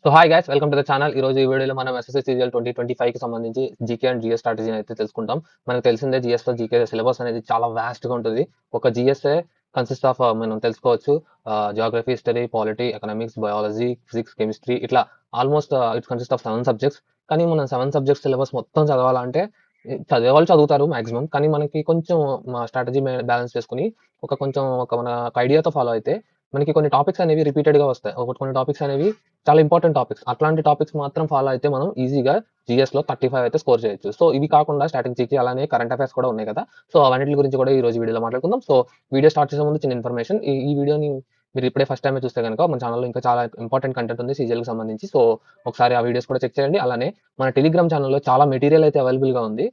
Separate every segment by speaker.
Speaker 1: So hi guys, welcome to the channel. ఈ రోజు ఈ వీడియోలో మనం ఎస్ఎస్సి సీజీఎల్ 2025 కి సంబంధించి జీకే అండ్ జిఎస్ స్ట్రాటజీ అయితే తెలుసుకుంటాం. మనకు తెలిసిందే జిఎస్ లో జీకే సిలబస్ అనేది చాలా వాస్ట్ గా ఉంటుంది. ఒక జిఎస్ఏ కన్సిస్ట్ ఆఫ్ మనం తెలుసుకోవచ్చు geography, history, polity, economics, biology, physics, chemistry ఇట్లా almost it's consist of 7 subjects. కానీ మనం 7 సబ్జెక్ట్స్ సిలబస్ మొత్తం చదవాలంటే చదివే వాళ్ళు చదువుతారు మాక్సిమం. కానీ మనకి కొంచెం స్ట్రాటజీ బ్యాలెన్స్ చేసుకుని కొంచెం మన ఐడియాతో ఫాలో అయితే మనకి కొన్ని టాపిక్స్ అనేవి రిపీటెడ్ గా వస్తాయి. కొన్ని టాపిక్స్ అనేవి చాలా ఇంపార్టెంట్ టాపిక్స్. అట్లాంటి టాపిక్స్ మాత్రం ఫాలో అయితే మనం ఈజీగా జీఎస్ లో 35 అయితే స్కోర్ చేయొచ్చు. సో ఇవి కాకుండా స్ట్రాటజీకి అలానే కరెంట్ అఫైర్స్ కూడా ఉన్నాయి కదా. సో అవన్నిటి గురించి కూడా ఈ రోజు వీడియోలో మాట్లాడుకుందాం. సో వీడియో స్టార్ట్ చేసే ముందు చిన్న ఇన్ఫర్మేషన్. ఈ వీడియోని మీరు ఇప్పుడే ఫస్ట్ టైం చూస్తే కనుక మన ఛానల్లో ఇంకా చాలా ఇంపార్టెంట్ కంటెంట్ ఉంది సీజీఎల్ కి సంబంధించి. సో ఒకసారి ఆ వీడియోస్ కూడా చెక్ చేయండి. అలానే మన టెలిగ్రామ్ ఛానల్లో చాలా మెటీరియల్ అయితే అవైలబుల్ గా ఉంది.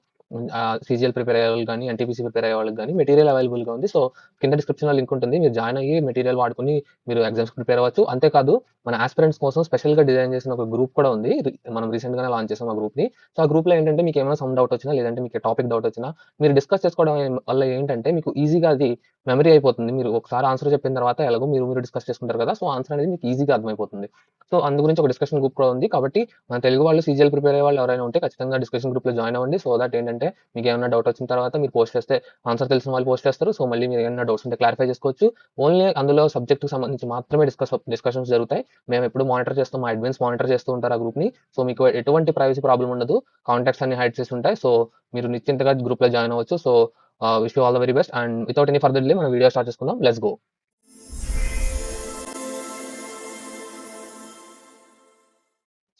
Speaker 1: సీజీఎల్ ప్రిపేర్ అయ్యే వాళ్ళు కానీ, ఎన్టీపీసీ ప్రిపేర్ అయ్యే వాళ్ళకి కానీ మెటీరియల్ అవైలబుల్ గా ఉంది. సో కింద డిస్క్రిప్షన్ లో లింక్ ఉంటుంది. మీరు జాయిన్ అయ్యి మెటీరియల్ వాడుకుని మీరు ఎగ్జామ్స్ ప్రిపేర్ అవ్వచ్చు. అంతేకాదు మన ఆస్పిరెంట్స్ కోసం స్పెషల్ గా డిజైన్ చేసిన ఒక గ్రూప్ కూడా ఉంది. మనం రీసెంట్ గానే లాంచ్ చేసాం ఆ గ్రూప్ ని. సో ఆ గ్రూప్ లో ఏంటంటే మీకు ఏమైనా సమ్ డౌట్ వచ్చినా, లేదంటే మీకు టాపిక్ డౌట్ వచ్చినా మీరు డిస్కస్ చేసుకోవడం వల్ల ఏంటంటే మీకు ఈజీగా అది మెమరీ అయిపోతుంది. మీరు ఒకసారి ఆన్సర్ చెప్పిన తర్వాత ఎలాగో మీరు డిస్కస్ చేసుకుంటారు కదా. సో ఆన్సర్ అనేది మీకు ఈజీగా అర్థమైపోతుంది. సో అందు గురించి ఒక డిస్కషన్ గ్రూప్ కూడా ఉంది. కాబట్టి మన తెలుగు వాళ్ళు సీజీఎల్ ప్రిపేర్ అయ్యే వాళ్ళు ఎవరైనా ఉంటే ఖచ్చితంగా డిస్కషన్ గ్రూప్ లో జాయిన్ అవ్వండి. సో దట్ ఏంటంటే మీకు ఏమైనా డౌట్ వచ్చిన తర్వాత మీరు పోస్ట్ చేస్తే ఆన్సర్ తెలిసిన వాళ్ళు పోస్ట్ చేస్తారు. సో మళ్ళీ మీరు ఏమైనా డౌట్స్ ఉంటే క్లారిఫై చేసుకోవచ్చు. ఓన్లీ అందులో సబ్జెక్ట్ కి సంబంధించి మాత్రమే డిస్కషన్స్ జరుగుతాయి. మేము ఎప్పుడు మానిటర్ చేస్తాం, మా అడ్మిన్స్ మానిటర్ చేస్తూ ఉంటారు ఆ గ్రూప్ ని. సో మీకు ఎటువంటి ప్రైవసీ ప్రాబ్లం ఉండదు. కాంటాక్ట్స్ అన్ని హైడ్ చేసి ఉంటాయి. సో మీరు నిశ్చింతగా గ్రూప్ లో జాయిన్ అవ్వచ్చు. So wish you all the very best. And without any further delay మనం వీడియో స్టార్ట్ చేసుకుందాం. Let's go.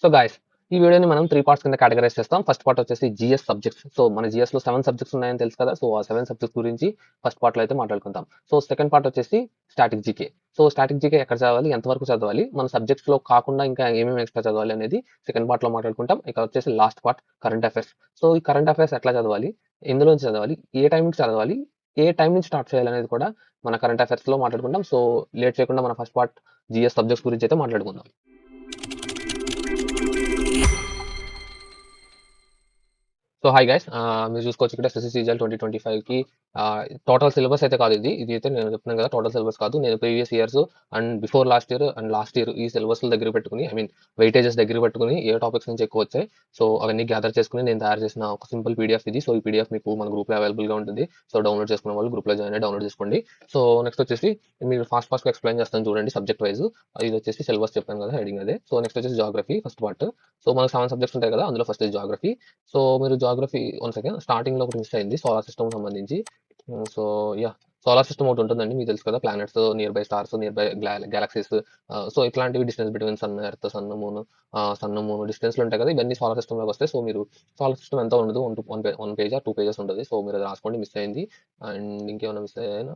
Speaker 1: సో గాయస్, ఈ వీడియోని మనం 3 పార్ట్స్ కింద కేటగరైజ్ చేస్తాం. ఫస్ట్ పార్ట్ వచ్చేసి జిఎస్ సబ్జెక్ట్స్. సో మన జిఎస్ లో 7 సబ్జెక్ట్స్ ఉన్నాయని తెలుసు కదా. సో ఆ 7 సబ్జెక్ట్స్ గురించి ఫస్ట్ పార్ట్ లో అయితే మాట్లాడుకుందాం. సో సెకండ్ పార్ట్ వచ్చేసి static GK. So static GK ఎక్కడ చదవాలి, ఎంతవరకు చదవాలి, మన సబ్జెక్ట్స్ లో కాకుండా ఇంకా ఏమేమి ఎక్స్ట్రా చదవాలి అనేది సెకండ్ పార్ట్ లో మాట్లాడుకుంటాం. ఇక వచ్చేసి last part current affairs. So ఈ కరెంట్ అఫైర్స్ ఎట్లా చదవాలి, ఎందులోంచి చదవాలి, ఏ టైం నుంచి చదవాలి, ఏ టైం నుంచి స్టార్ట్ చేయాలి అనేది కూడా మన కరెంట్ అఫైర్స్ లో మాట్లాడుకుంటాం. సో లేట్ చేయకుండా మన ఫస్ట్ పార్ట్ జిఎస్ సబ్జెక్ట్స్ గురించి అయితే మాట్లాడుకుందాం. సో హాయ్ గైస్, మీరు చూసుకోవచ్చు ఇక్కడ ఎస్ఎస్సి సీజీఎల్ 2025 కి టోటల్ సిలబస్ అయితే కాదు. ఇది అయితే నేను చెప్తున్నాను కదా, టోటల్ సిలబస్ కాదు. నేను previous years and before last year and last year ఈ సిలబస్ దగ్గర పెట్టుకుని, ఐ మీన్ వెయిటేజెస్ దగ్గర పెట్టుకుని ఏ టాపిక్స్ నుంచి ఎక్కువ వచ్చాయి సో అవన్నీ గ్యాదర్ చేసుకుని నేను తయారు చేసిన ఒక సింపుల్ పీడిఎఫ్ ఇది. సో ఈ పీడిఎఫ్ మీకు మన గ్రూప్ లో అవైలబుల్ గా ఉంటుంది. సో డౌన్లోడ్ చేసుకున్న వాళ్ళు గ్రూప్ లో జాయిన్ అయ్యి డౌన్లోడ్ చేసుకోండి. సో నెక్స్ట్ వచ్చేసి మీరు ఫాస్ట్ గా ఎక్స్ప్లెయిన్ చేస్తాను చూడండి సబ్జెక్ట్ వైజ్. ఇది వచ్చేసి సిలబస్ చెప్పాను కదా, హెడింగ్ అదే. సో నెక్స్ట్ వచ్చేసి జాగ్రఫీ ఫస్ట్ పార్ట్. సో మనకు 7 సబ్జెక్ట్స్ ఉంటాయి కదా, అందులో ఫస్ట్ జాగ్రఫీ. సో మీరు జాగ్రఫీ వన్ సెకండ్ స్టార్టింగ్ లో ఒకటి మిస్ అయింది సోలార్ సిస్టమ్ సంబంధించి. సో యా, సోలార్ సిస్టమ్ ఒకటి ఉంటుందండి, మీకు తెలుసు కదా. Planets, nearby stars, nearby galaxies, so ఇట్లాంటివి distance between sun, earth, sun moon distance ఉంటాయి కదా. ఇవన్నీ సోలార్ సిస్టమ్ లోకి వస్తాయి. సో మీరు సోలార్ సిస్టమ్ ఎంత ఉండదు, వన్ పేజ్ 2 పేజెస్ ఉంటుంది. సో మీరు అది రాసుకోండి, మిస్ అయింది. అండ్ ఇంకేమైనా మిస్ అయ్యాయినా,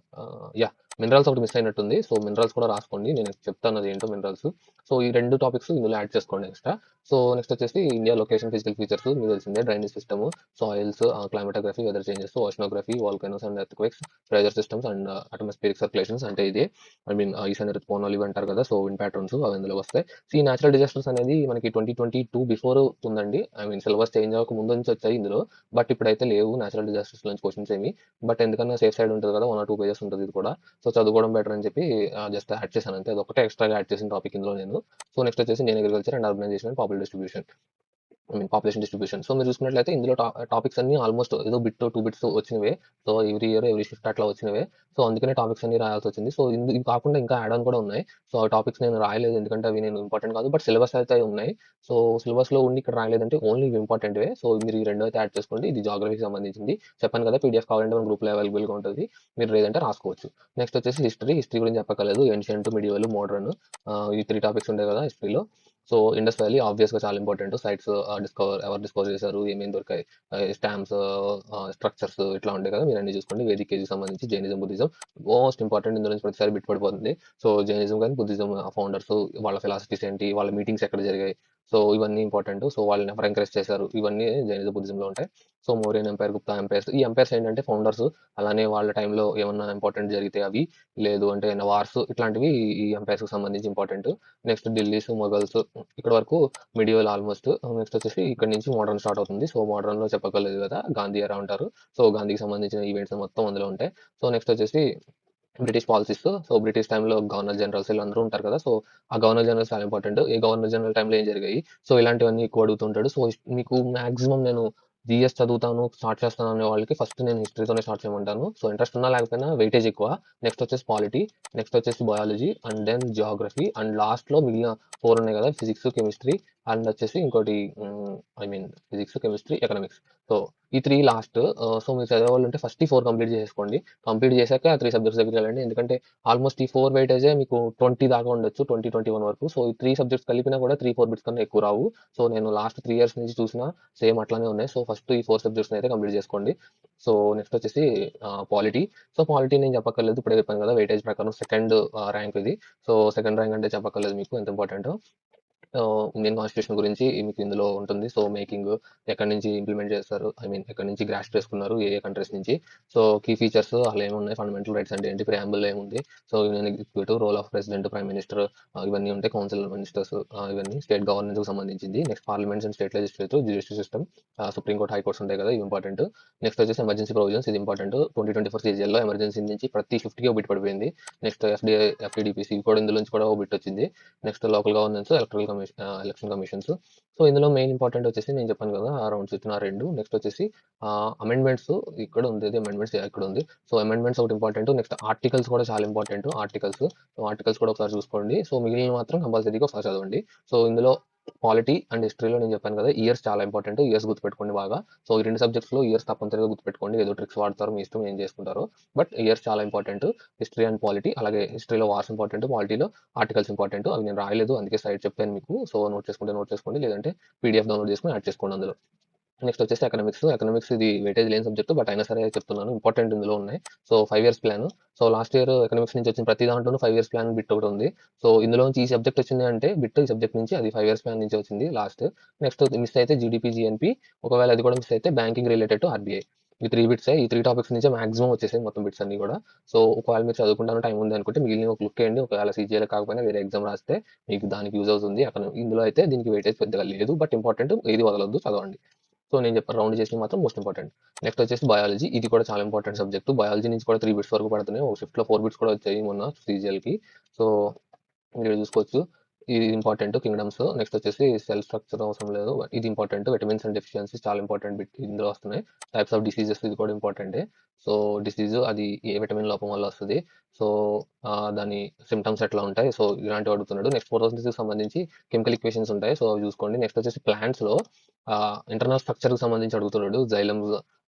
Speaker 1: యా, మినరల్స్ ఒకటి మిస్ అయినట్టుంది. సో మినరల్స్ కూడా రాసుకోండి, నేను చెప్తాను అది ఏంటో మినరల్స్. సో ఈ 2 టాపిక్స్ ఇందులో యాడ్ చేసుకోండి ఎక్స్ట్రా. సో నెక్స్ట్ వచ్చేసి ఇండియా లొకేషన్, ఫిజికల్ ఫీచర్స్ మీకు తెలిసిందే. Drainage system, soils, climatography, weather changes, oceanography, volcanoes and earthquakes, pressure systems and atmospheric circulations. అంటే ఇది ఐ మీన్ ఈశాన్య ఋతుపవనాలు ఇవి అంటారు కదా. సో విండ్ ప్యాటర్న్స్ అవి ఇందులో వస్తాయి. సో ఈ నేచురల్ డిజాస్టర్స్ అనేది మనకి 2022 బిఫోర్ ఉందండి. ఐ మీన్ సిలబస్ చేంజ్ అవ్వక ముందు నుంచి వచ్చాయి ఇందులో. బట్ ఇప్పుడైతే లేవు నేచురల్ డిజాస్టర్స్ నుంచి క్వశ్చన్స్ ఏమి. బట్ ఎందుకన్నా సేఫ్ సైడ్ ఉంటుంది కదా, 1 or 2 పేజెస్ ఉంటుంది ఇది కూడా. సో చదువుకోవడం బెటర్ అని చెప్పి జస్ట్ యాడ్ చేశాను అంతే. అది ఒకటే ఎక్స్ట్రా యాడ్ చేసిన టాపిక్ ఇందులో నేను. సో నెక్స్ట్ వచ్చేసి Indian agriculture and urbanisation and population distribution. So మీరు చూసుకున్నట్లయితే ఇందులో టాపిక్స్ అన్ని ఆల్మోస్ట్ ఏదో బిట్ 2 బిట్స్ వచ్చినవే. So every year every shift అట్లా వచ్చినవే. సో అందుకనే టాపిక్స్ అన్ని రాయాల్సి వచ్చింది. సో ఇవి కాకుండా ఇంకా యాడ్ ఆన్ కూడా ఉన్నాయి. సో ఆ టాపిక్స్ నేను రాయలేదు ఎందుకంటే అవి నేను ఇంపార్టెంట్ కాదు. బట్ సిలబస్ అయితే ఉన్నాయి. సో సిలబస్ లో ఉండి ఇక్కడ రాయలేదంటే ఓన్లీ ఇవి ఇంపార్టెంట్ వే. సో మీరు ఈ 2 అయితే యాడ్ చేసుకోండి. ఇది జాగ్రఫీకి సంబంధించింది. చెప్పాను కదా, పీడిఎఫ్ కావాలంటే మన గ్రూప్ లో అవైలబుల్ గా ఉంటుంది. మీరు లేదంటే రాసుకోవచ్చు. నెక్స్ట్ వచ్చేసి హిస్టరీ గురించి చెప్పక్కర్లేదు. ఏన్షియంట్, మిడివల్, మోడర్న్, ఈ 3 టాపిక్స్ ఉంటాయి కదా హిస్టరీలో. సో ఇండస్ వ్యాలీ ఆబ్వియస్ గా చాలా ఇంపార్టెంట్. సైట్స్ ఎవరు డిస్కవర్ చేశారు, ఏమేమి దొరికాయి, స్టాంప్స్, స్ట్రక్చర్స్ ఇట్లా ఉంటాయి కదా. మీరు అన్ని చూసుకోండి. వేదిక్ ఏజ్కి సంబంధించి జైనిజం, బుద్ధిజం మోస్ట్ ఇంపార్టెంట్. ఇందులో నుంచి ప్రతిసారి బిట్ పడిపోతుంది. సో జైనిజం కానీ బుద్ధిజం ఫౌండర్స్, వాళ్ళ ఫిలాసఫీస్ ఏంటి, వాళ్ళ మీటింగ్స్ ఎక్కడ జరిగాయి, సో ఇవన్నీ ఇంపార్టెంట్. సో వాళ్ళని ఎవరు ఎంకరేజ్ చేశారు, ఇవన్నీ జైనిజం, బుద్ధిజంలో ఉంటాయి. So Mauryan empire, Gupta empires, ఈ ఎంపైర్స్ ఏంటంటే ఫౌండర్స్. అలానే వాళ్ళ టైంలో ఏమన్నా ఇంపార్టెంట్ జరిగితే అవి, లేదు అంటే వార్స్ ఇట్లాంటివి ఈ ఎంపైర్స్ కి సంబంధించి ఇంపార్టెంట్. నెక్స్ట్ ఢిల్లీస్, మొఘల్స్, ఇక్కడ వరకు మిడివల్ ఆల్మోస్ట్. నెక్స్ట్ వచ్చేసి ఇక్కడ నుంచి మోడర్న్ స్టార్ట్ అవుతుంది. సో మోడర్న్ లో చెప్పగలేదు కదా, గాంధీ ఎరా ఉంటారు. సో గాంధీకి సంబంధించిన ఈవెంట్స్ మొత్తం అందులో ఉంటాయి. సో నెక్స్ట్ వచ్చేసి బ్రిటిష్ పాలసీస్. సో బ్రిటిష్ టైంలో గవర్నర్ జనరల్స్ వీళ్ళందరూ ఉంటారు కదా! సో ఆ గవర్నర్ జనరల్స్ చాలా ఇంపార్టెంట్. ఈ గవర్నర్ జనరల్ టైంలో ఏం జరిగాయి? సో ఇలాంటివన్నీ ఎక్కువ అడుగుతుంటాడు. సో మీకు మాక్సిమం నేను జీఎస్ చదువుతాను, స్టార్ట్ చేస్తాను అనే వాళ్ళకి ఫస్ట్ నేను హిస్టరీతోనే స్టార్ట్ చేయమంటాను. సో ఇంట్రెస్ట్ ఉన్నా లేకపోయినా వెయిటేజ్ ఎక్కువ. నెక్స్ట్ వచ్చేసి పాలిటీ, నెక్స్ట్ వచ్చేసి biology and then geography and లాస్ట్‌లో మిగిలిన 4 ఉన్నాయి కదా! ఫిజిక్స్, కెమిస్ట్రీ అండ్ వచ్చేసి ఇంకోటి I mean physics, chemistry, economics. So ఈ 3 లాస్ట్. సో మీరు చదివేవాళ్ళుంటే ఫస్ట్ ఈ 4 కంప్లీట్ చేసేసుకోండి. కంప్లీట్ చేశాక ఆ 3 సబ్జెక్ట్స్ దగ్గరికి వెళ్ళండి. ఎందుకంటే ఆల్మోస్ట్ ఈ 4 వెయిటేజే మీకు 20 దాకా ఉండొచ్చు. 20, 21 వరకు. సో ఈ 3 సబ్జెక్ట్స్ కలిపినా కూడా 3, 4 బిట్స్ కన్నా ఎక్కువ రావు. సో నేను లాస్ట్ 3 ఇయర్స్ నుంచి చూసినా సేమ్ అట్లానే ఉన్నాయి. సో ఫస్ట్ ఈ 4 సబ్జెక్ట్స్‌ని అయితే కంప్లీట్ చేసుకోండి. సో నెక్స్ట్ వచ్చేసి పాలిటీ. సో పాలిటీ నేను చెప్పక్కర్లేదు. ఇప్పుడే చెప్పాను కదా! వెయిటేజ్ ప్రకారం సెకండ్ ర్యాంక్ ఇది. సో సెకండ్ ర్యాంక్ అంటే చెప్పక్కర్లేదు మీకు ఎంత ఇంపార్టెంటో. ఇండియన్ కాన్స్టిట్యూషన్ గురించి మీకు ఇందులో ఉంటుంది. సో మేకింగ్ ఎక్కడి నుంచి ఇంప్లిమెంట్ చేస్తారు, ఐ మీన్ ఎక్కడి నుంచి గ్రాస్ప్ చేసుకున్నారు, ఏ ఏ కంట్రీస్ నుంచి. సో కీ ఫీచర్స్ అలా ఏమున్నాయి, ఫండమెంటల్ రైట్స్ అంటే ఏంటి, ప్రియాంబుల్ ఏముంది, so union executive, role of president, prime minister, ఇవన్నీ ఉంటాయి. కౌన్సిల్ మినిస్టర్స్, ఇవన్నీ స్టేట్ గవర్నెన్స్ కి సంబంధించింది. Next parliaments and state legislative, judicial system, supreme court, high courts ఉంటాయి కదా, ఇవి ఇంపార్టెంట్. నెక్స్ట్ వచ్చేసి ఎమర్జెన్సీ ప్రొవిజన్స్, ఇది ఇంపార్టెంట్. 2024 సీజీఎల్లో ఎమర్జెన్సీ నుంచి ప్రతి 50కి ఒక బిట్ పడిపోయింది. నెక్స్ట్ ఎఫ్డిడిపిసి కూడా ఇందులో నుంచి కూడా ఒక బిట్ వచ్చింది. Next local governance, election commissions. So ఇందులో మెయిన్ ఇంపార్టెంట్ వచ్చేసి నేను చెప్పాను కదా, అరౌండ్ చెప్పిన రెండు. నెక్స్ట్ వచ్చేసి అమెండ్మెంట్స్ ఇక్కడ ఉంది, అమెండ్మెంట్స్ ఇక్కడ ఉంది. సో అమెండ్మెంట్స్ ఒకటి ఇంపార్టెంట్. నెక్స్ట్ ఆర్టికల్స్ కూడా చాలా ఇంపార్టెంట్. ఆర్టికల్స్ కూడా ఒకసారి చూసుకోండి. సో మిగిలిన మాత్రం కంపల్సరీగా ఒకసారి చదవండి. సో ఇందులో పాలిటీ అండ్ హిస్టరీలో నేను చెప్పాను కదా, ఇయర్స్ చాలా ఇంపార్టెంట్. ఇయర్స్ గుర్తుపెట్టుకోండి బాగా. సో ఈ రెండు సబ్జెక్ట్స్ లో ఇయర్స్ తప్పనిసరిగా గుర్తుపెట్టుకోండి. ఏదో ట్రిక్స్ వాడతారు, మీ ఇష్టం ఏం చేసుకుంటారో. బట్ ఇయర్స్ చాలా ఇంపార్టెంట్. History and polity. అలాగే హిస్టరీలో వార్స్ ఇంపార్టెంట్, పాలిటీలో ఆర్టికల్స్ ఇంపార్టెంట్. అవి నేను రాయలేదు, అందుకే సైడ్ చెప్పాను మీకు. సో నోట్ చేసుకోండి, లేదంటే పీడిఎఫ్ డౌన్లోడ్ చేసుకుని యాడ్ చేసుకోండి అందులో. నెక్స్ట్ వచ్చేసి ఎకనామిక్స్ ఇది వెయిటేజ్ లేని సబ్జెక్ట్, బట్ అయినా సరే చెప్తున్నాను, ఇంపార్టెంట్ ఇందులో ఉన్నాయి. So 5 years plan. So last year economics నుంచి వచ్చిన ప్రతి దాంట్లోనూ 5 ఇయర్స్ ప్లాన్ బిట్ ఒకటి ఉంది. సో ఇందులో నుంచి ఈ సబ్జెక్ట్ వచ్చింది అంటే బిట్ ఈ సబ్జెక్ట్ నుంచి అది 5 ఇయర్స్ ప్లాన్ నుంచి వచ్చింది లాస్ట్. నెక్స్ట్ మిస్ అయితే జీడీపీ, జిఎన్పి, ఒకవేళ అది కూడా మిస్ అయితే బ్యాంకింగ్ రిలేటెడ్ టు ఆర్బీఐ. ఈ 3 బిట్స్, ఈ 3 టాపిక్స్ నుంచే మాక్సిమం వచ్చేసాయి మొత్తం బిట్స్ అన్ని కూడా. సో ఒకవేళ మీరు చదువుకుంటాను టైం ఉంది అనుకుంటే మిగిలిన ఒక లుక్ వేయండి. ఒకవేళ సీజీఎల్ కాకపోయినా వేరే ఎగ్జామ్ రాస్తే మీకు దానికి యూజ్ అవుతుంది. అక్కడ ఇందులో అయితే దీనికి వెయిటేజ్ పెద్దగా లేదు, బట్ ఇంపార్టెంట్, ఏది వదలొద్దు, చదవండి. సో నేను చెప్పాను రౌండ్ చేసి మాత్రం మోస్ట్ ఇంపార్టెంట్. నెక్స్ట్ వచ్చేసి బయాలజీ. ఇది కూడా చాలా ఇంపార్టెంట్ సబ్జెక్ట్. బయాలజీ నుంచి కూడా 3 బిట్స్ వరకు పడుతున్నాయి. ఒక షిఫ్ట్ లో 4 బిట్స్ కూడా వచ్చాయి మొన్న సీజీఎల్ కి. సో మీరు చూసుకోవచ్చు. ఇది ఇంపార్టెంట్. కింగ్డమ్స్. నెక్స్ట్ వచ్చేసి సెల్ స్ట్రక్చర్ అవసరం లేదు, but ఇది ఇంపార్టెంట్. విటమిన్స్ అండ్ డెఫిషియన్సీస్ చాలా ఇంపార్టెంట్ బిట్ ఇందులో వస్తున్నాయి. టైప్స్ ఆఫ్ డిసీజెస్, ఇది కూడా ఇంపార్టెంటే. సో డిసీజ్ అది ఏ విటమిన్ లోపం వల్ల వస్తుంది, సో దాని సిమ్టమ్స్ ఎట్లా ఉంటాయి, సో ఇలాంటివి అడుగుతున్నాడు. నెక్స్ట్ ఫోటోసింథసిస్ కి సంబంధించి కెమికల్ ఈక్వేషన్స్ ఉంటాయి, సో అవి చూసుకోండి. నెక్స్ట్ వచ్చేసి ప్లాంట్స్ లో ఇంటర్నల్ స్ట్రక్చర్ కి సంబంధించి అడుగుతున్నాడు. జైలమ్స్,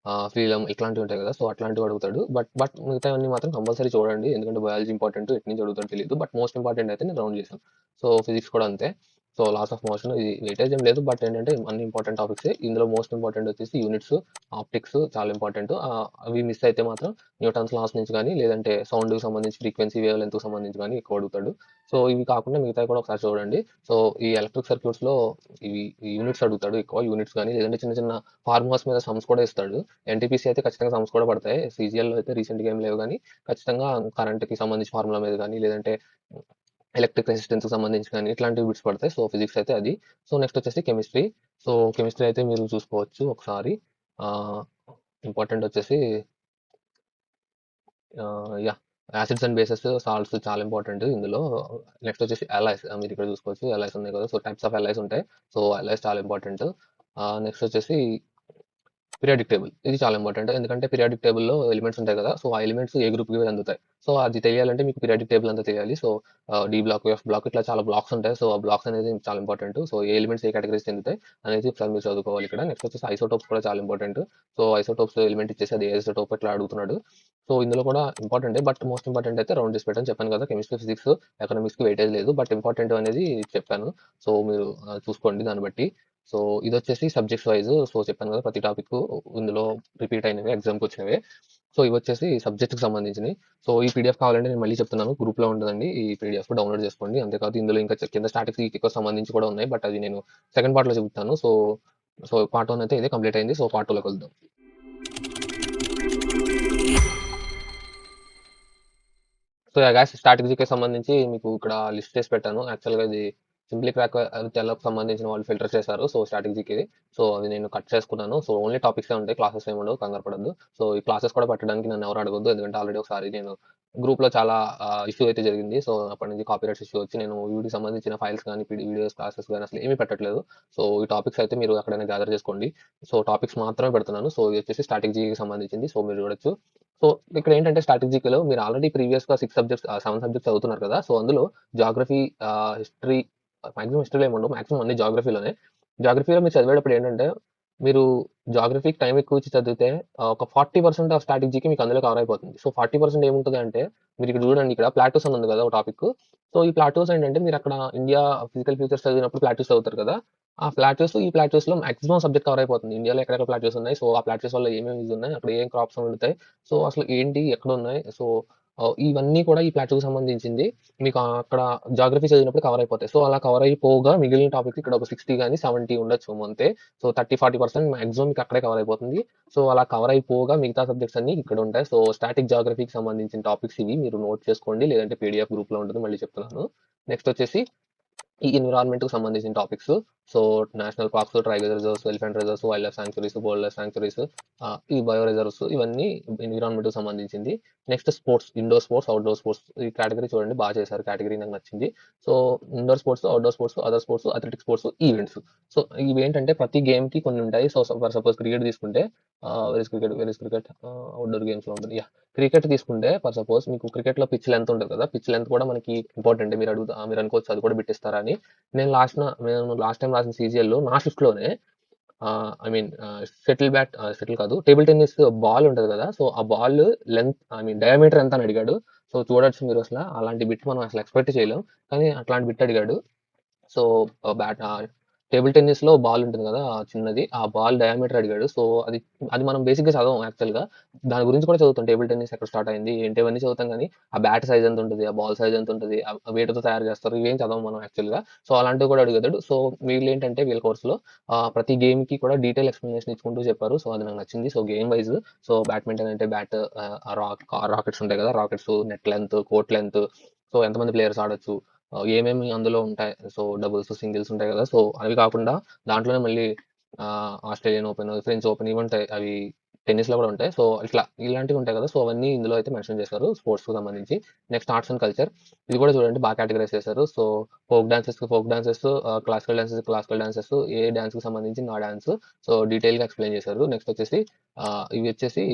Speaker 1: ఫీలం ఇట్లాంటివి ఉంటాయి కదా, సో అట్లాంటివి అడుగుతాడు. బట్ మిగతావన్నీ మాత్రం కంపల్సరీ చూడండి, ఎందుకంటే బయాలజీ ఇంపార్టెంట్. ఎటు నుంచి అడుగుతాడో తెలియదు, బట్ మోస్ట్ ఇంపార్టెంట్ అయితే నేను రౌండ్ చేశాను. సో ఫిజిక్స్ కూడా అంతే. సో లాస్ ఆఫ్ మోషన్ ఇది వెయిటేజ్ ఏం లేదు, బట్ ఏంటంటే అన్ని ఇంపార్టెంట్ టాపిక్స్. ఇందులో మోస్ట్ ఇంపార్టెంట్ వచ్చేసి యూనిట్స్, ఆప్టిక్స్ చాలా ఇంపార్టెంట్. అవి మిస్ అయితే మాత్రం న్యూటన్స్ లాస్ నుంచి కానీ, లేదంటే సౌండ్ కి సంబంధించి ఫ్రీక్వెన్సీ వేవ్ లెంత్ కి సంబంధించి కానీ ఎక్కువ అడుగుతాడు. సో ఇవి కాకుండా మిగతా కూడా ఒకసారి చూడండి. సో ఈ ఎలక్ట్రిక్ సర్క్యూట్స్ లో ఇవి యూనిట్స్ అడుగుతాడు ఎక్కువ. యూనిట్స్ కానీ, లేదంటే చిన్న చిన్న ఫార్ములాస్ మీద సమ్స్ కూడా ఇస్తాడు. ఎన్టీపీసీ అయితే ఖచ్చితంగా సమ్స్ కూడా పడతాయి. సీజీఎల్ లో అయితే రీసెంట్ గా ఏం లేవు, కానీ ఖచ్చితంగా కరెంట్ కి సంబంధించి ఫార్ములా మీద కానీ, లేదంటే ఎలక్ట్రిక్ రెసిస్టెన్స్ కి సంబంధించి కానీ ఇట్లాంటివి బిట్స్ పడతాయి. సో ఫిజిక్స్ అయితే అది. సో నెక్స్ట్ వచ్చేసి కెమిస్ట్రీ. సో కెమిస్ట్రీ అయితే మీరు చూసుకోవచ్చు ఒకసారి. ఇంపార్టెంట్ వచ్చేసి yeah acids and bases, salts చాలా ఇంపార్టెంట్ ఇందులో. నెక్స్ట్ వచ్చేసి అలైస్, మీరు ఇక్కడ చూసుకోవచ్చు అలైస్ ఉన్నాయి కదా, సో టైప్స్ ఆఫ్ అలైస్ ఉంటాయి. సో అలైస్ చాలా ఇంపార్టెంట్. నెక్స్ట్ వచ్చేసి పీరియాడిక్ టేబుల్, ఇది చాలా ఇంపార్టెంట్. ఎందుకంటే పీరియాడిక్ టేబుల్లో ఎలిమెంట్స్ ఉంటాయి కదా, సో ఆ ఎలిమెంట్స్ ఏ గ్రూప్ కి అందుతాయి, సో అది తెలియాలంటే మీకు పీరియాడిక్ టేబుల్ అంతా తెలియాలి. So D block, F block, ఇట్లా చాలా బ్లాక్స్ ఉంటాయి. సో ఆ బ్లాక్స్ అనేది చాలా ఇంపార్టెంట్. సో ఏ ఎలిమెంట్స్ ఏ కేటగిరీస్ చెందుతాయి అనేది ఒకసారి మీరు చదువుకోవాలి ఇక్కడ. నెక్స్ట్ వచ్చేసి ఐసోటోప్స్ కూడా చాలా ఇంపార్టెంట్. సో ఐసోటోప్స్ ఎలిమెంట్ ఇచ్చేసి అది ఏ ఐసోటోప్ ఇట్లా అడుగుతున్నాడు. సో ఇందులో కూడా ఇంపార్టెంట్, బట్ మోస్ట్ ఇంపార్టెంట్ అయితే రౌండ్ చేసి పెట్టని చెప్పాను కదా. కెమిస్ట్రీ, ఫిజిక్స్, ఎకనామిక్స్ కి వెయిటేజ్ లేదు, బట్ ఇంపార్టెంట్ అనేది చెప్పాను. సో మీరు చూసుకోండి దాన్ని బట్టి. సో ఇది వచ్చేసి సబ్జెక్ట్స్ వైజ్. సో చెప్పాను కదా ప్రతి టాపిక్ ఇందులో రిపీట్ అయినవి, ఎగ్జామ్కి వచ్చినవి. సో ఇవి వచ్చేసి సబ్జెక్ట్ కి సంబంధించినవి. సో ఈ పీడిఎఫ్ కావాలంటే నేను మళ్ళీ చెప్తున్నాను, గ్రూప్ లో ఉంటుందండి. ఈ పీడిఎఫ్ డౌన్లోడ్ చేసుకోండి. అంతేకాదు ఇందులో ఇంకా కింద స్టాటిక్స్ సంబంధించి కూడా ఉన్నాయి, బట్ అది నేను సెకండ్ పార్ట్ లో చెప్తాను. సో పార్ట్ 1 అయితే ఇదే కంప్లీట్ అయింది. సో పార్ట్ 2 లోకి వెళ్దాం. సో గాయ్స్, స్టాటిక్ జీకే సంబంధించి మీకు ఇక్కడ లిస్ట్ చేసి పెట్టాను. యాక్చువల్గా ఇది సింప్లీ క్రాక్ తెలకు సంబంధించిన వాళ్ళు ఫిల్టర్ చేశారు. సో స్ట్రాటజీకి సో అది నేను కట్ చేసుకున్నాను. సో ఓన్లీ టాపిక్సే ఉంటాయి, క్లాసెస్ ఏమి ఉండవు, కంగారు పడద్దు. సో ఈ క్లాసెస్ కూడా పెట్టడానికి నన్ను ఎవరు అడగొద్దు, ఎందుకంటే ఆల్రెడీ ఒకసారి నేను గ్రూప్లో చాలా ఇష్యూ అయితే జరిగింది. సో అప్పటి నుంచి కాపీరైట్స్ ఇష్యూ వచ్చి నేను వీటికి సంబంధించిన ఫైల్స్ కానీ వీడియోస్ క్లాసెస్ కానీ అసలు ఏమీ పెట్టట్లేదు. సో ఈ టాపిక్స్ అయితే మీరు ఎక్కడైనా గ్యాదర్ చేసుకోండి. సో టాపిక్స్ మాత్రమే పెడుతున్నాను. సో ఇది వచ్చేసి స్ట్రాటజీకి సంబంధించింది. సో మీరు చూడొచ్చు. సో ఇక్కడ ఏంటంటే స్ట్రాటజీలో మీరు ఆల్రెడీ ప్రీవియస్గా 6 సబ్జెక్ట్స్ 7 సబ్జెక్ట్స్ చదువుతున్నారు కదా. సో అందులో జాగ్రఫీ, హిస్టరీ, మాక్సిమం హిస్టరీలో ఏమి ఉండవు, మాక్సిమం అన్ని జాగ్రఫీలోనే. జాగ్రఫీలో మీరు చదివేటప్పుడు ఏంటంటే మీరు జాగ్రఫీకి టైం ఎక్కువ ఇచ్చి చదివితే ఒక 40% ఆఫ్ స్ట్రాటజీకి మీకు అందులో కవర్ అయిపోతుంది. సో 40% ఏముంటుంది అంటే మీరు ఇక్కడ చూడండి, ఇక్కడ ప్లాటూస్ అని ఉంది కదా ఒక టాపిక్. సో ఈ ప్లాటూస్ ఏంటంటే మీరు అక్కడ ఇండియా ఫిజికల్ ఫీచర్స్ చదివినప్పుడు ప్లాటూస్ చదువుతారు కదా. ఆ ప్లాటూస్ ఈ ప్లాటూస్లో మాక్సిమం సబ్జెక్ట్ కవర్ అయిపోతుంది. ఇండియాలో ఎక్కడెక్కడ ప్లాటూస్ ఉన్నాయి, సో ఆ ప్లాటూస్ వల్ల ఏమేమి యూజ్ ఉన్నాయి, అక్కడ ఏం క్రాప్స్ ఉంటాయి, సో అసలు ఏంటి ఎక్కడ ఉన్నాయి, సో ఇవన్నీ కూడా ఈ ప్లాటూకి సంబంధించింది మీకు అక్కడ జాగ్రఫీ చదివినప్పుడు కవర్ అయిపోతాయి. సో అలా కవర్ అయిపోగా మిగిలిన టాపిక్ ఇక్కడ ఒక 60 కానీ 70 ఉండొచ్చు అంతే. సో 30-40% మాక్సిమం మీకు అక్కడే కవర్ అయిపోతుంది. సో అలా కవర్ అయిపోగా మిగతా సబ్జెక్ట్స్ అన్ని ఇక్కడ ఉంటాయి. సో స్టాటిక్ జాగ్రఫీకి సంబంధించిన టాపిక్స్ ఇవి మీరు నోట్ చేసుకోండి, లేదంటే పీడిఎఫ్ గ్రూప్లో ఉంటుంది, మళ్ళీ చెప్తున్నాను. నెక్స్ట్ వచ్చేసి ఈ ఎన్విరాన్మెంట్ కు సంబంధించిన topics. So national parks, tiger reserves, elephant reserves, wild life sanctuaries, bird life sanctuaries, ఈ బయో రిజర్వ్స్, ఇవన్నీ ఎన్విరాన్మెంట్ కు సంబంధించింది. Next sports, indoor sports, outdoor sports, ఈ కేటగిరీ చూడండి బాగా చేశారు, కేటగిరీ నాకు నచ్చింది. So indoor sports, outdoor sports, other sports, athletic sports, events. So ఇవి ఏంటంటే ప్రతి గేమ్ కి కొన్ని ఉంటాయి. సో ఫర్ సపోజ్ క్రికెట్ తీసుకుంటే వెరీస్ క్రికెట్ అవుట్డోర్ గేమ్స్ లో ఉంటుంది. క్రికెట్ తీసుకుంటే ఫర్ సపోజ్ మీకు క్రికెట్ లో పిచ్ లెంత్ ఉంటుంది కదా, పిచ్ లెంత్ కూడా మనకి ఇంపార్టెంట్. మీరు అనుకోవచ్చు అది కూడా పెట్టిస్తారా అని. నేను లాస్ట్ టైం రాసిన సీజీఎల్లో నా షిఫ్ట్ లోనే ఐ మీన్ షటిల్ కాదు, టేబుల్ టెన్నిస్ బాల్ ఉంటుంది కదా, సో ఆ ball length I mean diameter ఎంత అని అడిగాడు. సో చూడొచ్చు మీరు, అసలు అలాంటి బిట్ మనం అసలు ఎక్స్పెక్ట్ చేయలేం, కానీ అట్లాంటి బిట్ అడిగాడు. సో బ్యాట్ టేబుల్ టెన్నిస్ లో బాల్ ఉంటుంది కదా చిన్నది, ఆ బాల్ డయామీటర్ అడిగాడు. సో అది అది మనం బేసిక్ గా చదవం యాక్చువల్ గా, దాని గురించి కూడా చదువుతాం, టేబుల్ టెన్నిస్ ఎక్కడ స్టార్ట్ అయింది ఏంటి అవన్నీ చదువుతాం, కానీ ఆ బ్యాట్ సైజ్ ఎంత ఉంటుంది, ఆ బాల్ సైజ్ ఎంత ఉంటుంది, ఆ వేటితో తయారు చేస్తారు, ఇవేం చదవం మనం యాక్చువల్ గా. సో అలాంటివి కూడా అడిగాడు. సో వీళ్ళు ఏంటంటే వీళ్ళ కోర్సులో ప్రతి గేమ్ కి కూడా డీటెయిల్ ఎక్స్ప్లెనేషన్ ఇచ్చుకుంటూ చెప్పారు. సో అది నాకు నచ్చింది. So game wise, so badminton అంటే బ్యాట్, రాకెట్స్ ఉంటాయి కదా, rackets, net length, court length, so ఎంతమంది ప్లేయర్స్ ఆడొచ్చు, ఏమేమి అందులో ఉంటాయి, సో డబుల్స్, సింగిల్స్ ఉంటాయి కదా. సో అవి కాకుండా దాంట్లోనే మళ్ళీ ఆస్ట్రేలియన్ ఓపెన్, ఫ్రెంచ్ ఓపెన్ ఇవి ఉంటాయి, అవి టెన్నిస్ లో కూడా ఉంటాయి. సో ఇట్లా ఇలాంటివి ఉంటాయి కదా. సో అవన్నీ ఇందులో అయితే మెన్షన్ చేశారు స్పోర్ట్స్ కు సంబంధించి. నెక్స్ట్ ఆర్ట్స్ అండ్ కల్చర్, ఇది కూడా చూడండి బాగా కేటగరైజ్ చేశారు. So folk dances, classical dances, ఏ డాన్స్ కి సంబంధించి నా డాన్స్, సో డీటెయిల్ గా ఎక్స్ప్లెయిన్ చేశారు. నెక్స్ట్ వచ్చేసి ఇవి వచ్చేసి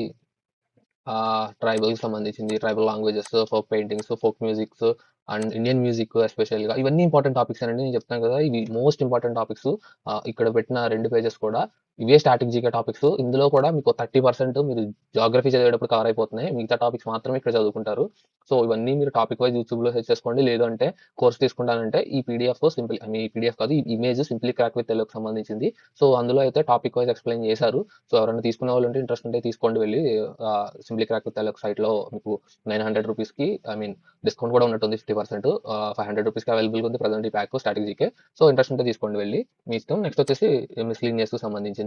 Speaker 1: ట్రైబల్ కి సంబంధించింది, tribal languages, folk paintings, folk musics and Indian music especial గా, ఇవన్నీ ఇంపార్టెంట్ టాపిక్స్ అండి. నేను చెప్తాను కదా, ఇవి మోస్ట్ ఇంపార్టెంట్ టాపిక్స్. ఇక్కడ పెట్టిన 2 పేజెస్ కూడా ఇవే స్టాటిక్ జీకే టాపిక్స్. ఇందులో కూడా మీకు 30% మీరు జాగ్రఫీ చదివేటప్పుడు కవర్ అయిపోతున్నాయి, మిగతా టాపిక్స్ మాత్రమే ఇక్కడ చదువుకుంటారు. సో ఇవన్నీ మీరు టాపిక్ వైజ్ యూట్యూబ్ లో సెర్చ్ చేసుకోండి, లేదు అంటే కోర్స్ తీసుకుంటానంటే ఈ పీడిఎఫ్ సింపుల్, మీ పీడిఎఫ్ కాదు, ఈ ఇమేజ్ సింప్లీ క్రాక్ విత్ తెలుగుకి సంబంధించింది. సో అందులో అయితే టాపిక్ వైజ్ ఎక్స్ప్లెయిన్ చేశారు. సో ఎవరైనా తీసుకునే వాళ్ళు ఉంటే, ఇంట్రెస్ట్ ఉంటే తీసుకోండి వెళ్ళి. Simply crack with Telugu site లో మీకు 900 రూపీస్ కి ఐ మీన్ డిస్కౌంట్ కూడా ఉన్నట్టుంది 50%, 500 రూపీస్కి అవైలబుల్ ఉంది ప్రజెంట్ ఈ pack static GK. So interest ఉంటే తీసుకోండి వెళ్ళి, మీ ఇష్టం. నెక్స్ట్ వచ్చేసి మిస్లీనియస్ కు సంబంధించింది.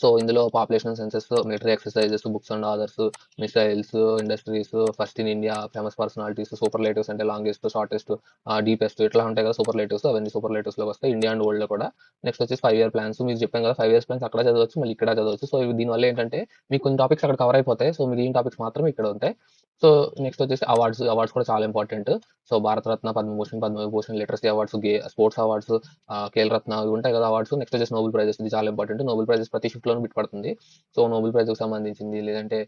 Speaker 1: సో ఇందులో population census, military exercises, books and authors, missiles, industries, first in India, famous personalities, superlatives అంటే లాంగెస్ట్, షార్టెస్ట్, డీపెస్ట్, ఇట్లా ఉంటాయి కదా సూపర్లేటివ్స్, అవన్నీ సూపర్లేటివ్స్ లో వస్తాయి, ఇండియా అండ్ వరల్డ్ లో కూడా. నెక్స్ట్ వచ్చేసి 5 ఇయర్ ప్లాన్స్, మీకు చెప్పాను కదా 5 ఇయర్స్ ప్లాన్స్ అక్కడ చదవచ్చు, మళ్ళీ ఇక్కడ చదవచ్చు. సో దీనివల్ల ఏంటంటే మీకు కొన్ని టాపిక్స్ అక్కడ కవర్ అయిపోతాయి, సో మిగిలిన టాపిక్స్ మాత్రం ఇక్కడ ఉంటాయి. సో నెక్స్ట్ వచ్చేసి అవార్డ్స్ కూడా చాలా important. So Bharat Ratna, Padma Vibhushan, literacy awards, sports awards, Khel Ratna, ఇవి ఉంటాయి కదా అవార్డ్స్. నెక్స్ట్ వచ్చేసి నోబెల్ ప్రైజెస్, ఇది చాలా ఇంపార్టెంట్. నోబెల్ ప్రైజెస్ ప్రతి షిఫ్ట్ లోనూ బిట్ పడుతుంది. సో నోబెల్ ప్రైజ్ కి సంబంధించింది, లేదంటే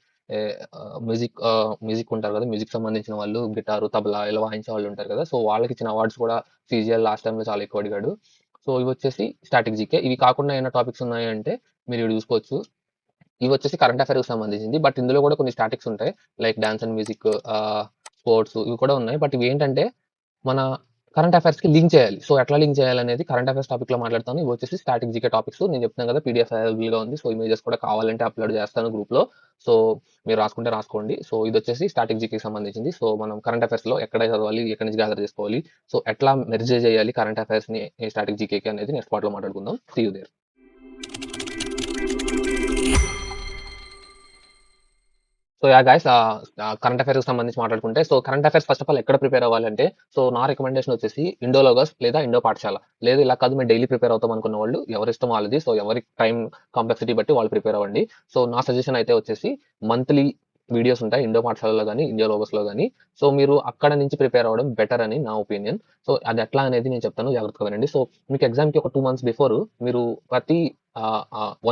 Speaker 1: మ్యూజిక్ ఉంటారు కదా, మ్యూజిక్ సంబంధించిన వాళ్ళు గిటారు, తబలా ఇలా వాయించే వాళ్ళు ఉంటారు కదా, సో వాళ్ళకి ఇచ్చిన అవార్డ్స్ కూడా సీజీఎల్ లాస్ట్ టైం లో చాలా ఎక్కువ అడిగాడు. సో ఇవి వచ్చేసి స్టాటిక్ జీకే. ఇవి కాకుండా ఏమైనా టాపిక్స్ ఉన్నాయి అంటే మీరు ఇక్కడ చూసుకోవచ్చు. ఇవి వచ్చేసి కరెంట్ అఫైర్స్ సంబంధించింది, బట్ ఇందులో కూడా కొన్ని స్టాటిక్స్ ఉంటాయి, like dance and music, sports, ఇవి కూడా ఉన్నాయి. బట్ ఇవి ఏంటంటే మన కరెంట్ అఫైర్స్ కి లింక్ చేయాలి. సో ఎట్లా లింక్ చేయాలనేది కరెంట్ అఫైర్స్ టాపిక్ లో మాట్లాడతాను. ఇవి వచ్చేసి స్టాటిక్ జీకే టాపిక్స్. నేను చెప్తాను కదా పీడిఎఫ్ అవైలబుల్ గా ఉంది. సో ఇమేజెస్ కూడా కావాలంటే అప్లోడ్ చేస్తాను గ్రూప్ లో. సో మీరు రాసుకుంటే రాసుకోండి. సో ఇది వచ్చేసి స్టాటిక్ జీకే సంబంధించింది. సో మనం కరెంట్ అఫైర్స్ లో ఎక్కడ చదవాలి, ఎక్కడి నుంచి గ్యాదర్ చేసుకోవాలి, సో ఎట్లా మెర్జ్ చేయాలి కరెంట్ అఫైర్స్ ని స్టాటిక్ జీకే అనేది నెక్స్ట్ పార్ట్ లో మాట్లాడుకుందాం. See you there. So yeah guys current affairs సంబంధించి మాట్లాడుకుంటే so current affairs first of all ఎక్కడ ప్రిపేర్ అవ్వాలంటే సో నా రికమెండేషన్ వచ్చేసి ఇండోలోగస్ లేదా ఇండో పాఠశాల లేదు ఇలా కాదు మేము డైలీ ప్రిపేర్ అవుతాం అనుకున్న వాళ్ళు ఎవరి ఇష్టం వాళ్ళది సో ఎవరి టైం కాంప్లెక్సిటీ బట్టి వాళ్ళు ప్రిపేర్ అవ్వండి సో నా సజెషన్ అయితే వచ్చేసి మంత్లీ వీడియోస్ ఉంటాయి ఇండో పాఠశాలలో కానీ ఇండియో లోగస్ లో కానీ సో మీరు అక్కడ నుంచి ప్రిపేర్ అవ్వడం బెటర్ అని నా ఒపీనియన్ సో అది ఎట్లా అనేది నేను చెప్తాను జాగ్రత్తగా వినండి సో మీకు ఎగ్జామ్ కి ఒక 2 months బిఫోర్ మీరు ప్రతి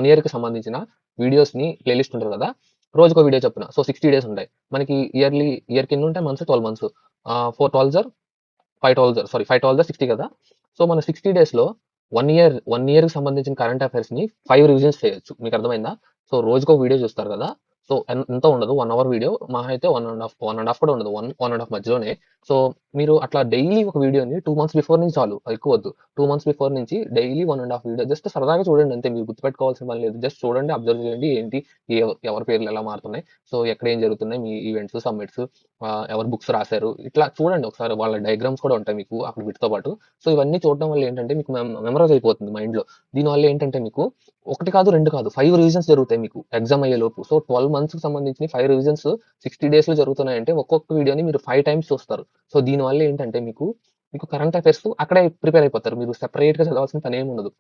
Speaker 1: 1 year కి సంబంధించిన వీడియోస్ ని ప్లేలిస్ట్ ఉంటుంది కదా రోజుకో వీడియో చెప్పున సో 60 days ఉంటాయి మనకి ఇయర్ కింద ఉంటాయి మంత్స్ 12 months 5 12 60 కదా సో మన 60 days లో 1 year కి సంబంధించిన కరెంట్ అఫైర్స్ ని 5 revisions చేయొచ్చు మీకు అర్థమైందా సో రోజుకో వీడియో చూస్తారు కదా సో ఎంత ఉండదు 1 hour వీడియో మా అయితే 1.5 కూడా ఉండదు 1.5 మధ్యలోనే సో మీరు అట్లా డైలీ ఒక వీడియోని 2 months బిఫోర్ నుంచి చాలు ఎక్కువ వద్దు 2 months బిఫోర్ నుంచి డైలీ 1.5 వీడియో జస్ట్ సరదాగా చూడండి అంతే మీరు గుర్తుపెట్టుకోవాల్సిన పని లేదు జస్ట్ చూడండి అబ్జర్వ్ చేయండి ఏంటి ఎవరి పేర్లు ఎలా మారుతున్నాయి సో ఎక్కడ ఏం జరుగుతున్నాయి మీ ఈవెంట్స్ సమ్మిట్స్ ఎవరు బుక్స్ రాశారు ఇట్లా చూడండి ఒకసారి వాళ్ళ డయాగ్రామ్స్ కూడా ఉంటాయి మీకు అక్కడ వీటితో పాటు సో ఇవన్నీ చూడడం వల్ల ఏంటంటే మీకు మెమరైజ్ అయిపోతుంది మైండ్ లో దీనివల్ల ఏంటంటే మీకు ఒకటి కాదు రెండు కాదు 5 revisions జరుగుతాయి మీకు ఎగ్జామ్ అయ్యే లోపు సో 12 months కి సంబంధించిన 5 revisions 60 days లో జరుగుతున్నాయంటే ఒక్కొక్క వీడియోని మీరు 5 times చూస్తారు సో దీనివల్ల ఏంటంటే మీకు మీకు కరెంట్ అఫైర్స్ అక్కడే ప్రిపేర్ అయిపోతారు మీరు సెపరేట్ గా చదవాల్సిన పని ఏమి ఉండదు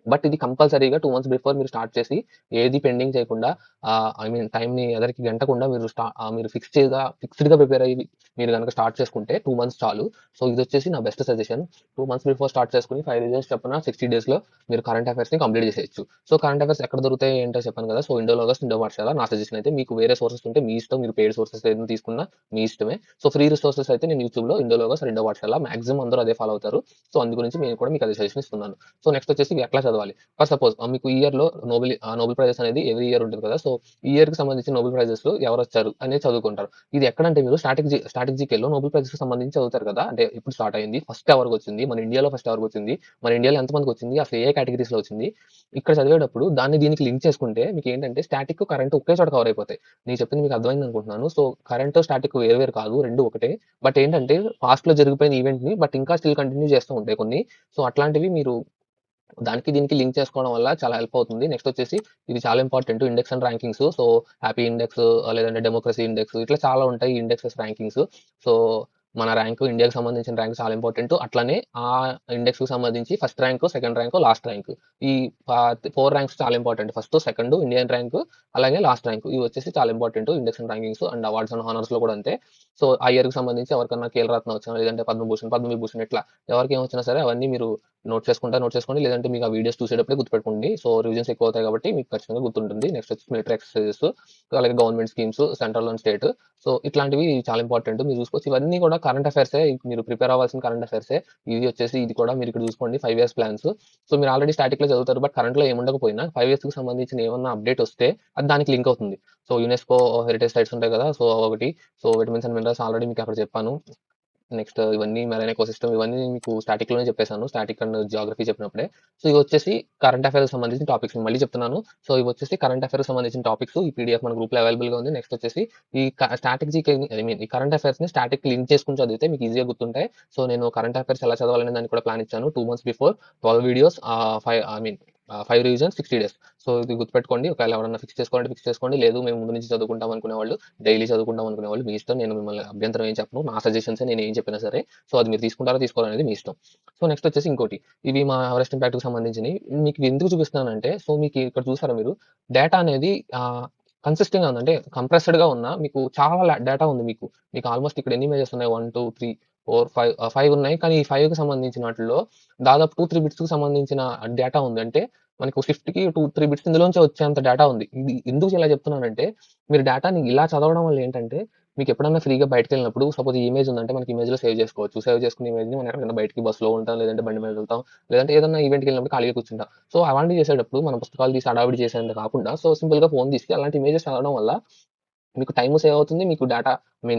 Speaker 1: బట్ ఇది కంపల్సరీగా 2 months బిఫోర్ మీరు స్టార్ట్ చేసి ఏది పెండింగ్ చేయకుండా ఐ మీన్ టైంని ఎదరికి గంటకుండా మీరు ఫిక్స్డ్ గా ప్రిపేర్ అయ్యి మీరు కనుక స్టార్ట్ చేసుకుంటే 2 months చాలు సో ఇది వచ్చేసి నా best suggestion 2 months before start చేసుకుని 5 revisions చెప్పిన 60 days లో మీరు కరెంట్ అఫైర్స్ ని కంప్లీట్ చేసేయచ్చు సో కరెంట్ అఫైర్స్ ఎక్కడ దొరుకుతాయి ఏంటో చెప్పాను కదా సో ఇండోలోగస్ ఇండో పాఠశాల నా సజెషన్ అయితే మీకు వేరే సోర్సెస్ ఉంటే మీ ఇష్టం మీరు పెయిడ్ సోర్సెస్ ఏదైనా తీసుకున్నా మీ ఇష్టమే సో ఫ్రీ రిసోర్సెస్ అయితే నేను యూట్యూబ్ లో ఇండోలోగస్ ఇండో పాఠశాల మాక్సిమం అందరూ అదే ఫాలో అవుతారు సో అందు గురించి నేను కూడా మీకు అదే సజెషన్ ఇస్తున్నాను సో నెక్స్ట్ వచ్చేసి ఎట్లా చదవాలి ఫర్ సపోజ్ మీకు ఈ ఇయర్ లో నోబెల్ ప్రైజెస్ అనేది ఎవ్రీ ఇయర్ ఉంటుంది కదా సో ఈ ఇయర్ కి సంబంధించిన నోబెల్ ప్రైజెస్ లో ఎవరు వచ్చారు అనేది చదువుకుంటారు ఇది ఎక్కడంటే మీరు స్ట్రాటజిక్ లో నోబెల్ ప్రైజెస్ కి సంబంధించి చదువుతారు కదా అంటే ఇప్పుడు స్టార్ట్ అయింది ఫస్ట్ ఎవరికి వచ్చింది మన ఇండియాలో ఫస్ట్ ఎవరికి వచ్చింది మన ఇండియాలో ఎంతమందికి వచ్చింది అసలు ఏ కేటగిరీస్ లో వచ్చింది ఇక్కడ చదివేటప్పుడు దాన్ని దీనికి లింక్ చేసుకుంటే మీకు ఏంటంటే స్టాటిక్ కరెంట్ ఒకే చోట కవర్ అయిపోతాయి నేను చెప్పింది మీకు అర్థమైంది అనుకుంటున్నాను సో కరెంట్ స్టాటిక్ వేరు వేరు కాదు రెండు ఒకటే బట్ ఏంటంటే పాస్ట్ లో జరిగిపోయిన ఈవెంట్ ని బట్ ఇంకా స్టిల్ కంటిన్యూ చేస్తూ ఉంటాయి కొన్ని సో అట్లాంటివి మీరు దానికి దీనికి లింక్ చేసుకోవడం వల్ల చాలా హెల్ప్ అవుతుంది నెక్స్ట్ వచ్చేసి ఇది చాలా important index and rankings so happy index లేదంటే డెమోక్రసీ ఇండెక్స్ ఇట్లా చాలా ఉంటాయి ఇండెక్సెస్ ర్యాంకింగ్స్ సో మన ర్యాంకు ఇండియాకి సంబంధించిన ర్యాంక్ చాలా ఇంపార్టెంట్ అట్లానే ఆ ఇండెక్స్ కి సంబంధించి first rank second rank last rank ఈ 4 ర్యాంక్స్ చాలా important first second Indian rank అలాగే లాస్ట్ ర్యాంక్ ఇవి వచ్చేసి చాలా important index and rankings and awards and honours లో కూడా అంతే సో ఆ ఇయర్ కి సంబంధించి ఎవరికన్నా ఖేల్ రత్న వచ్చినా లేదంటే పద్మవిభూషణ్ ఇట్లా ఎవరికి ఏం వచ్చినా సరే అవన్నీ మీరు నోట్ చేసుకోండి లేదంటే మీకు ఆ వీడియోస్ చూసేటప్పుడే గుర్తుపెట్టుకోండి సో రివిజన్స్ ఎక్కువ అవుతాయి కాబట్టి మీకు ఖచ్చితంగా గుర్తుంటుంది నెక్స్ట్ వచ్చి మిలిటరీ ఎక్సర్సైజెస్ అలాగే government schemes central and state so ఇట్లాంటివి చాలా ఇంపార్టెంట్ మీరు చూసుకోవచ్చు ఇవన్నీ కూడా కరెంట్ అఫైర్సే మీరు ప్రిపేర్ అవ్వాల్సిన కరెంట్ అఫైర్సే ఇది వచ్చేసి ఇది కూడా మీరు ఇక్కడ చూసుకోండి 5 years ప్లాన్స్ సో మీరు ఆల్రెడీ స్టాటిక్ లో చదువుతారు బట్ కరెంట్ లో ఏముండకపోయినా 5 years కి సంబంధించిన ఏమన్నా అప్డేట్ వస్తే అది దానికి లింక్ అవుతుంది సో యునెస్కో హెరిటేజ్ సైట్స్ ఉంటాయి కదా సో ఒకటి so vitamins and minerals already మీకు అక్కడ చెప్పాను నెక్స్ట్ ఇవన్నీ మెరైన్ ఎకోసిస్టమ్ ఇవన్నీ మీకు స్టాటిక్ లోనే చెప్పేసాను స్టాటిక్ అండ్ జియోగ్రఫీ చెప్పినప్పుడే సో ఇవి వచ్చేసి కరెంట్ అఫైర్స్ సంబంధించిన టాపిక్స్ మళ్ళీ చెప్తున్నాను సో ఇవి వచ్చేసి కరెంట్ అఫైర్స్ సంబంధించిన టాపిక్స్ ఈ పీడిఎఫ్ మన గ్రూప్ లో అవైలబుల్ గా ఉంది నెక్స్ట్ వచ్చేసి ఈ స్ట్రాటజీకి ఐ మీన్ ఈ కరెంట్ అఫైర్స్ ని స్టాటిక్ లింక్ చేసుకుని చదివితే మీకు ఈజీగా గుర్తుంటాయి సో నేను కరెంట్ అఫైర్స్ ఎలా చదవాలనే దానికి కూడా ప్లాన్ ఇచ్చాను 2 months before 12 videos 5 revisions 60 days so ఇది గుర్తుపెట్టుకోండి ఒకవేళ ఎవరైనా ఫిక్స్ చేసుకోండి లేదు మేము ముందు నుంచి చదువుకుంటాం అనుకునే వాళ్ళు డైలీ చదువుకుంటాం అనుకునే వాళ్ళు మీ ఇష్టం నేను మిమ్మల్ని అభ్యంతరం ఏం చెప్పను నా సజెషన్స్ నేను ఏం చెప్పినా సరే సో అది మీరు తీసుకుంటారో తీసుకోవాలనేది మీ ఇష్టం సో నెక్స్ట్ వచ్చేసి ఇంకోటి ఇవి మా ఎవరెస్ట్ ఇంపాక్ట్ కి సంబంధించినవి మీకు ఇవి ఎందుకు చూపిస్తున్నానంటే సో మీకు ఇక్కడ చూసారా మీరు డేటా అనేది కన్సిస్టెంట్ గా ఉంది అంటే కంప్రెస్డ్ గా ఉన్న మీకు చాలా డేటా ఉంది మీకు మీకు ఆల్మోస్ట్ ఇక్కడ ఎన్ని ఇమేజెస్ ఉన్నాయి 1 2 3 4 5 ఉన్నాయి కానీ ఈ 5 కి సంబంధించిన వాటిలో దాదాపు 2 3 బిట్స్ కి సంబంధించిన డేటా ఉంది అంటే మనకు షిఫ్ట్ కి 2 3 బిట్స్ ఇందులోంచి వచ్చేంత డేటా ఉంది ఇది ఎందుకు ఇలా చెప్తున్నానంటే మీరు డేటాని ఇలా చదవడం వల్ల ఏంటంటే మీకు ఎప్పుడన్నా ఫ్రీగా బయటకి వెళ్ళినప్పుడు సపోజ్ ఈ ఇమేజ్ ఉందంటే మనకి ఇమేజ్ లో సేవ్ చేసుకోవచ్చు సేవ్ చేసుకున్న ఇమేజ్ ని మనం ఎక్కడైనా బయటికి బస్సులో ఉంటాం లేదంటే బండి మీద వెళ్తాం లేదంటే ఏదైనా ఈవెంట్కి వెళ్ళినప్పుడు ఖాళీగా కూర్చుంటాం సో అలాంటివి చేసేటప్పుడు మన పుస్తకాలు తీసి హడావిడి చేసేంత కాకుండా సో సింపుల్ గా ఫోన్ తీసి అలాంటి ఇమేజెస్ చదవడం వల్ల మీకు టైమ్ సేవ్ అవుతుంది మీకు డేటా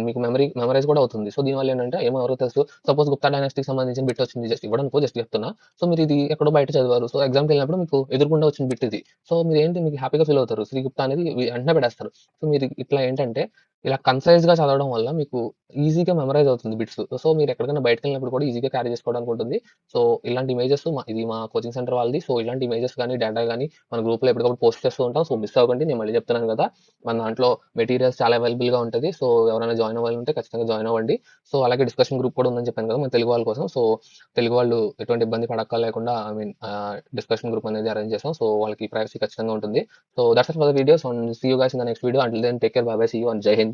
Speaker 1: మీకు మెమరైజ్ కూడా అవుతుంది సో దీనివల్ల ఏంటంటే ఏమో ఎవరో తెలుసు సపోజ్ గుప్తా డైనాస్టీకి సంబంధించిన బిట్ వచ్చింది జస్ట్ ఇవ్వడానికి జస్ట్ చెప్తున్నా సో మీరు ఇది ఎక్కడో బయట చదివారు సో ఎగ్జామ్కి వెళ్ళినప్పుడు మీకు ఎదురుకుండా వచ్చిన బిట్ ఇది సో మీరు ఏంటి మీకు హ్యాపీగా ఫీల్ అవుతారు శ్రీ గుప్తా అనేది వెంటనే పెట్టేస్తారు సో మీరు ఇట్లా ఏంటంటే ఇలా కన్సైజ్ గా చదవడం వల్ల మీకు ఈజీగా మెమరైజ్ అవుతుంది బిట్స్ సో మీరు ఎక్కడికైనా బయటకు వెళ్ళినప్పుడు కూడా ఈజీగా క్యారీ చేసుకోవడానికి ఉంటుంది సో ఇలాంటి ఇమేజెస్ ఇది మా కోచింగ్ సెంటర్ వాళ్ళది సో ఇలాంటి ఇమేజెస్ కానీ డేటా కానీ మన గ్రూప్ లో ఎప్పటికప్పుడు పోస్ట్ చేస్తూ ఉంటాం సో మిస్ అవ్వకండి నేను మళ్ళీ చెప్తున్నాను కదా మన దాంట్లో మెటీరియల్ మెటీరియల్స్ చాలా అవైలబుల్‌గా ఉంటది. సో, ఎవరైనా జాయిన్ అవ్వాలంటే ఖచ్చితంగా జాయిన్ అవ్వండి. సో, అలాగే డిస్కషన్ గ్రూప్ కూడా ఉందని చెప్పాను కదా! మన తెలుగు వాళ్ళ కోసం. సో, తెలుగు వాళ్ళు ఎటువంటి ఇబ్బంది పడక్కర్లేకుండా డిస్కషన్ గ్రూప్ అనేది అరేంజ్ చేసాం. సో, వాళ్ళకి ప్రైవసీ ఖచ్చితంగా ఉంటుంది. So, that's it for the video. So, see you guys in the next video. Until then take care. Bye bye. See you and జై హింద్.